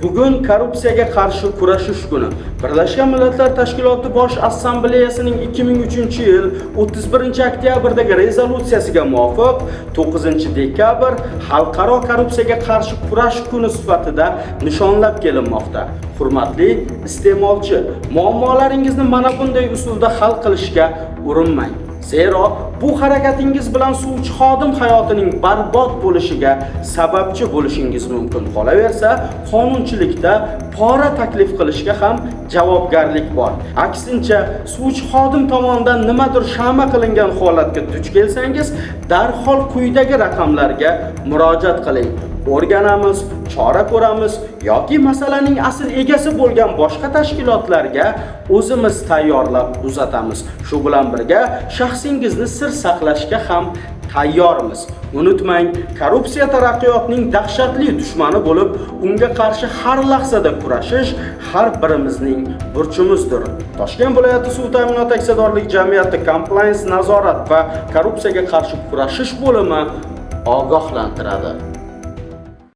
Bugun korrupsiyaga qarshi kurashish kuni. Birlashgan Millatlar Tashkiloti Bosh Assambleyasining 2003-yil 31-oktyabrdagi rezolyutsiyasiga muvofiq 9-dekabr Xalqaro korrupsiyaga qarshi kurash kuni sifatida nishonlab kelinmoqda. Hurmatli iste'molchi, muammolaringizni mana bunday usulda hal qilishga urinmang. Zero bu harakatingiz bilan suvchi xodim hayotining barbod bo'lishiga sababchi bo'lishingiz mumkin. Qolaversa, qonunchilikda pora taklif qilishga ham javobgarlik bor. Aksincha, suvchi xodim tomonidan nimadir shama qilingan holatga duch kelsangiz, darhol quyidagi raqamlarga murojaat qiling. O'rganamiz, chora ko'ramiz yoki masalaning asl egasi bo'lgan boshqa tashkilotlarga o'zimiz tayyorlab uzatamiz. Shu bilan birga shaxsingizni sir saqlashga ham tayyormiz. Unutmang, korrupsiya taraqqiyotning dahshatli dushmani bo'lib, unga qarshi har lahzada kurashish har birimizning burchimizdir. Toshkent viloyati suv ta'minot aksiyadorlik jamiyati Compliance nazorat va korrupsiyaga qarshi kurashish bo'limi ogohlantiradi.